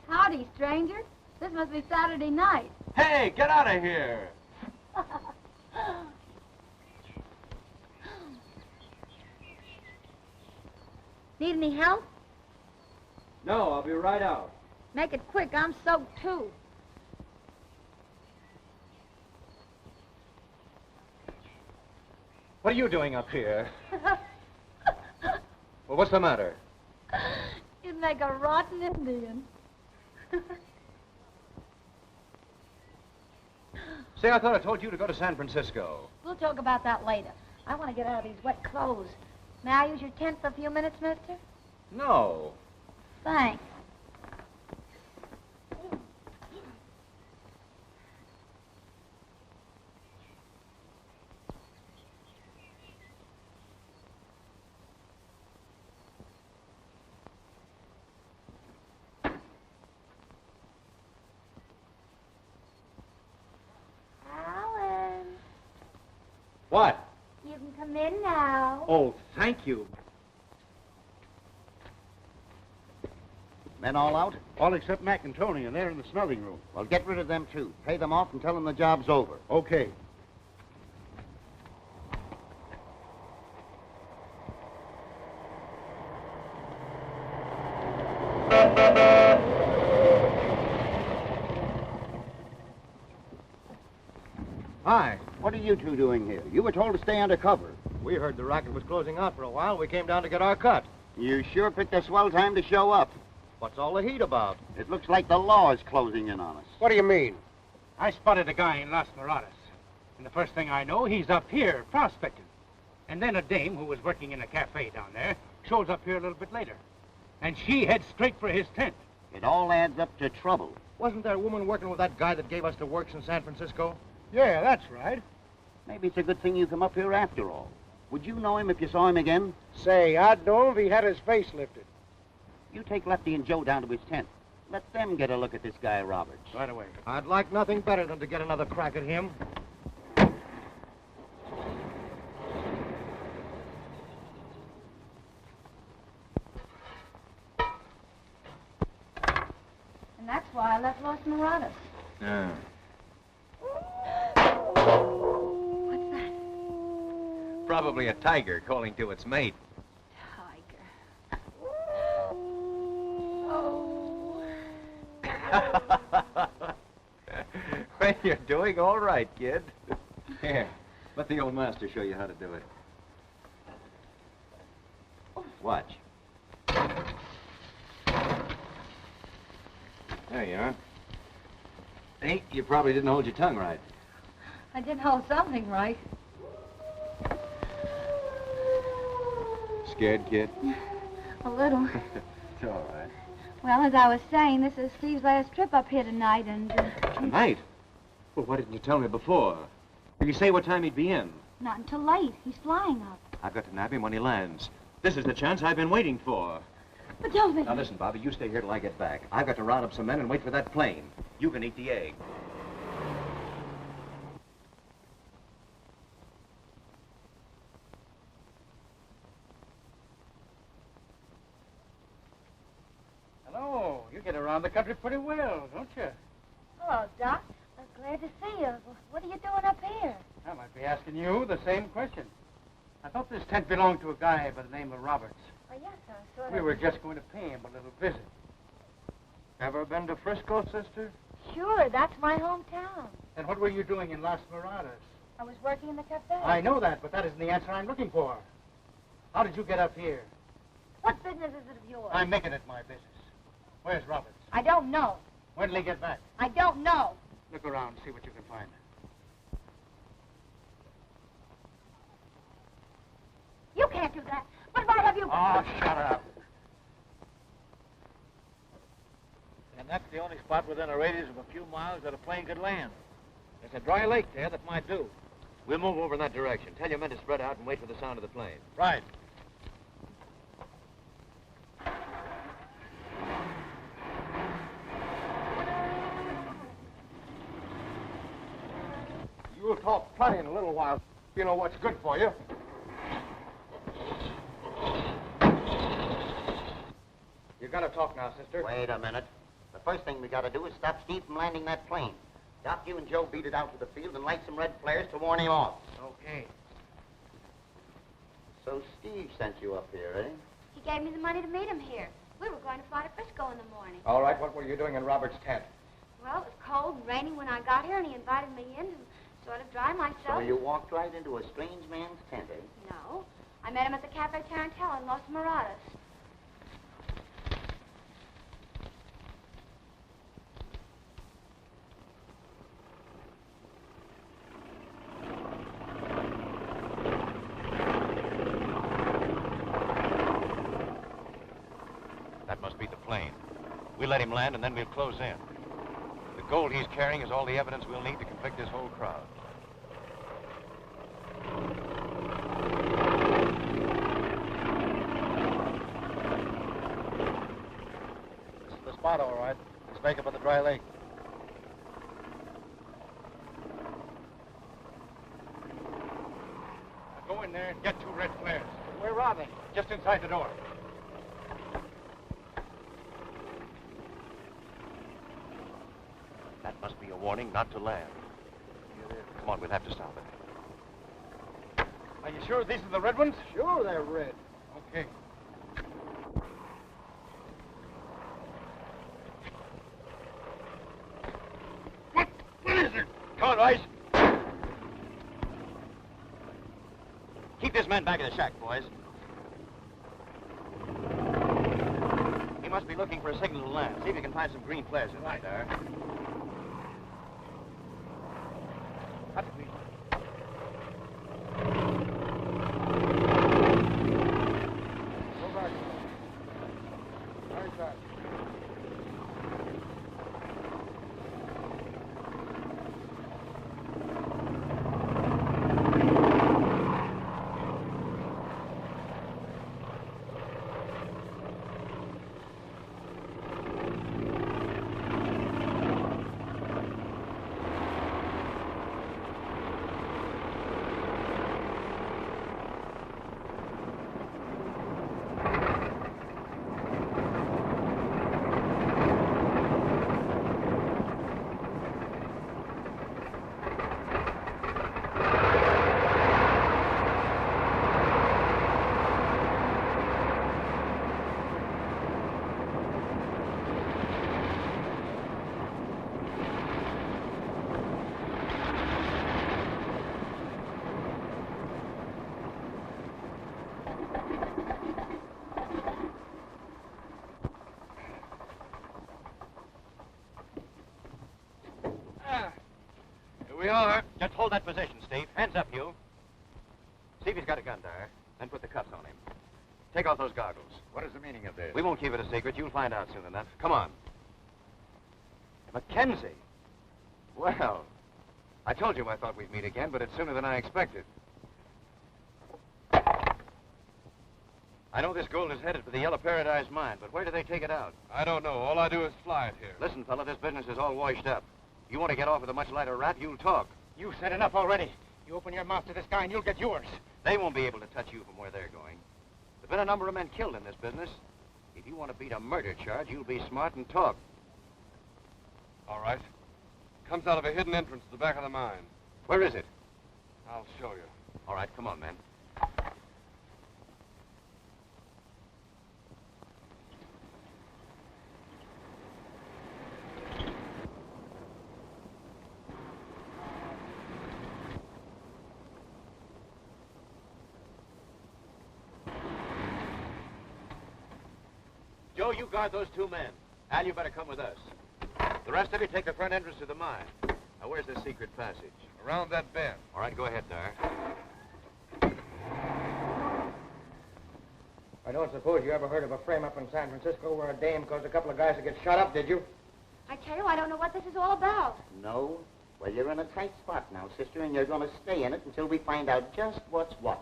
Howdy, stranger. This must be Saturday night. Hey, get out of here! Need any help? No, I'll be right out. Make it quick. I'm soaked, too. What are you doing up here? Well, what's the matter? You'd make a rotten Indian. Say, I thought I told you to go to San Francisco. We'll talk about that later. I want to get out of these wet clothes. May I use your tent for a few minutes, mister? No. Thanks. Alan, What? you can come in now. Oh, thank you. Men all out? All except Mac and Tony, and they're in the smuggling room. Well, get rid of them, too. Pay them off and tell them the job's over. Okay. Hi. What are you two doing here? You were told to stay under cover. We heard the racket was closing out for a while. We came down to get our cut. You sure picked a swell time to show up. What's all the heat about? It looks like the law is closing in on us. What do you mean? I spotted a guy in Las Moradas. And the first thing I know, he's up here prospecting. And then a dame who was working in a cafe down there shows up here a little bit later. And she heads straight for his tent. It all adds up to trouble. Wasn't there a woman working with that guy that gave us the works in San Francisco? Yeah, that's right. Maybe it's a good thing you come up here after all. Would you know him if you saw him again? Say, I'd know him if he had his face lifted. You take Lefty and Joe down to his tent. Let them get a look at this guy, Roberts. Right away. I'd like nothing better than to get another crack at him. And that's why I left Las Moradas. Yeah. What's that? Probably a tiger calling to its mate. Tiger. Oh. Well, you're doing all right, kid. Here, let the old master show you how to do it. Watch. There you are. Hey, you probably didn't hold your tongue right. I did hold something right. Scared, kid? A little. It's all right. Well, as I was saying, this is Steve's last trip up here tonight, and... Tonight? Well, why didn't you tell me before? Did you say what time he'd be in? Not until late. He's flying up. I've got to nab him when he lands. This is the chance I've been waiting for. But don't they... Now listen, Bobby, you stay here till I get back. I've got to round up some men and wait for that plane. You can eat the egg. Hello. You get around the country pretty well, don't you? Hello, Doc. I'm glad to see you. What are you doing up here? I might be asking you the same question. I thought this tent belonged to a guy by the name of Roberts. Oh, yes, sir. Sort of. We were just going to pay him a little visit. Ever been to Frisco, sister? Sure, that's my hometown. And what were you doing in Las Moradas? I was working in the cafe. I know that, but that isn't the answer I'm looking for. How did you get up here? What business is it of yours? I'm making it my business. Where's Roberts? I don't know. When'll he get back? I don't know. Look around, see what you can find. You can't do that. What right have you... Oh, shut up. And that's the only spot within a radius of a few miles that a plane could land. There's a dry lake there that might do. We'll move over in that direction. Tell your men to spread out and wait for the sound of the plane. Right. You'll talk plenty in a little while. You know what's good for you. You gotta talk now, sister. Wait a minute. The first thing we gotta do is stop Steve from landing that plane. Doc, you and Joe beat it out to the field and light some red flares to warn him off. Okay. So Steve sent you up here, eh? He gave me the money to meet him here. We were going to fly to Frisco in the morning. All right, what were you doing in Robert's tent? Well, it was cold and raining when I got here, and he invited me in to sort of dry myself. So you walked right into a strange man's tent, eh? No. I met him at the Cafe Tarantella in Las Moradas. That must be the plane. plane. We'll let him land, and then we'll close in. The gold he's carrying is all the evidence we'll need to convict this whole crowd. This is the spot, all right. Let's make up at the dry lake. Now go in there and get 2 red flares. Where are they? Just inside the door. That must be a warning not to land. Come on, we'll have to stop it. Are you sure these are the red ones? Sure, they're red. Okay. What is it? Come on, boys. Keep this man back in the shack, boys. He must be looking for a signal to land. See if you can find some green flares in there. That's me. Go back. Very fast. We are. Just hold that position, Steve. Hands up, you. See if he's got a gun there. Then put the cuffs on him. Take off those goggles. What is the meaning of this? We won't keep it a secret. You'll find out soon enough. Come on. Mackenzie. Well, I told you I thought we'd meet again, but it's sooner than I expected. I know this gold is headed for the Yellow Paradise mine, but where do they take it out? I don't know. All I do is fly it here. Listen, fella, this business is all washed up. You want to get off with a much lighter rap, you'll talk. You said enough already. You open your mouth to this guy and you'll get yours. They won't be able to touch you from where they're going. There've been a number of men killed in this business. If you want to beat a murder charge, you'll be smart and talk. All right. Comes out of a hidden entrance to the back of the mine. Where is it? I'll show you. All right, come on, man. Joe, you guard those 2 men. Al, you better come with us. The rest of you take the front entrance to the mine. Now, where's the secret passage? Around that bend. All right, go ahead, Dar. I don't suppose you ever heard of a frame up in San Francisco where a dame caused a couple of guys to get shot up, did you? I tell you, I don't know what this is all about. No? Well, you're in a tight spot now, sister, and you're going to stay in it until we find out just what's what.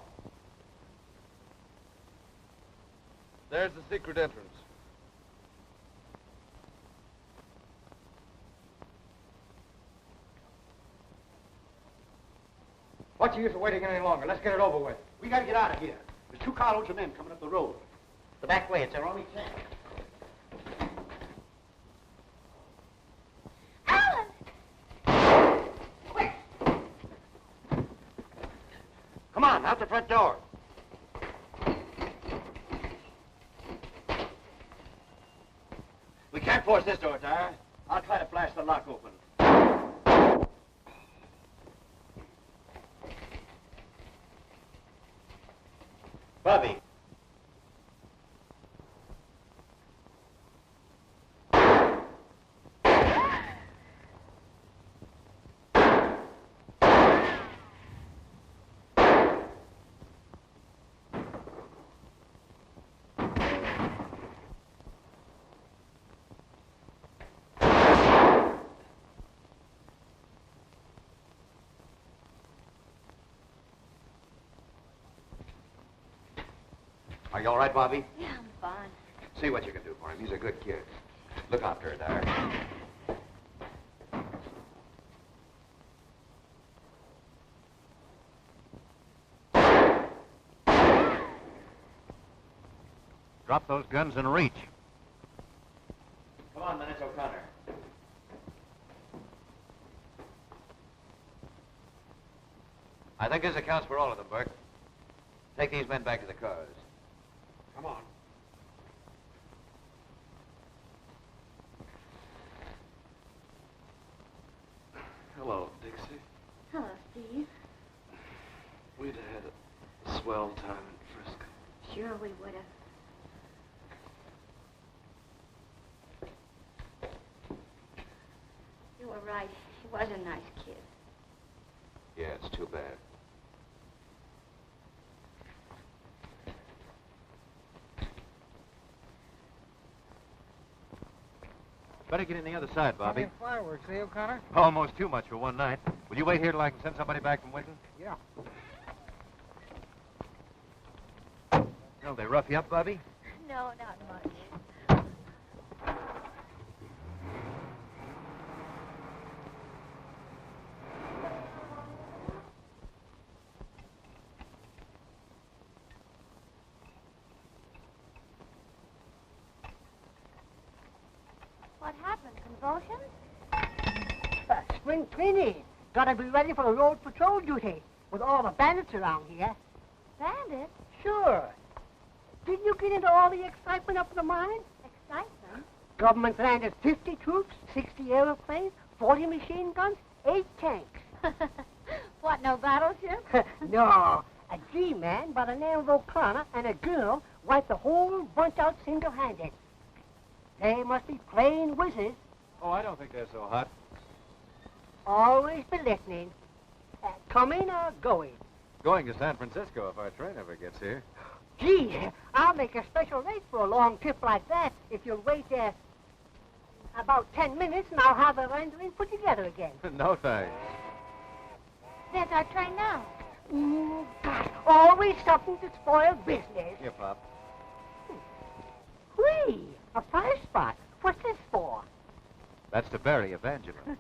There's the secret entrance. What's the use of waiting any longer? Let's get it over with. We got to get out of here. There's 2 carloads of men coming up the road. The back way, it's our only chance. Come on, out the front door. We can't force this door, Dar. I'll try to blast the lock open. Bobby. Are you all right, Bobby? Yeah, I'm fine. See what you can do for him. He's a good kid. Look after her there. Drop those guns and reach. Come on, Minutes O'Connor. I think this accounts for all of them, Burke. Take these men back to the cars. Come on. Hello, Dixie. Hello, Steve. We'd have had a swell time in Frisco. Sure we would have. You were right. He was a nice kid. Yeah, it's too bad. Better get in the other side, Bobby. Fireworks, eh, O'Connor? Almost too much for one night. Will you wait here till I can send somebody back from Winton? Yeah. No, they rough you up, Bobby? No, not much. What happened? Convulsions? Spring cleaning. Gotta be ready for road patrol duty with all the bandits around here. Bandits? Sure. Didn't you get into all the excitement up in the mine? Excitement? Government landed 50 troops, 60 aeroplanes, 40 machine guns, 8 tanks. What, no battleship? No. A G-man by the name of O'Connor and a girl wiped the whole bunch out single-handed. They must be plain whizzes. Oh, I don't think they're so hot. Always be listening. Coming or going? Going to San Francisco if our train ever gets here. Gee, I'll make a special rate for a long trip like that if you'll wait about 10 minutes and I'll have the rendering put together again. No thanks. There's our train now. Gosh, always something to spoil business. Here, Pop. Whee! A fire spot. What's this for? That's to bury Evangeline.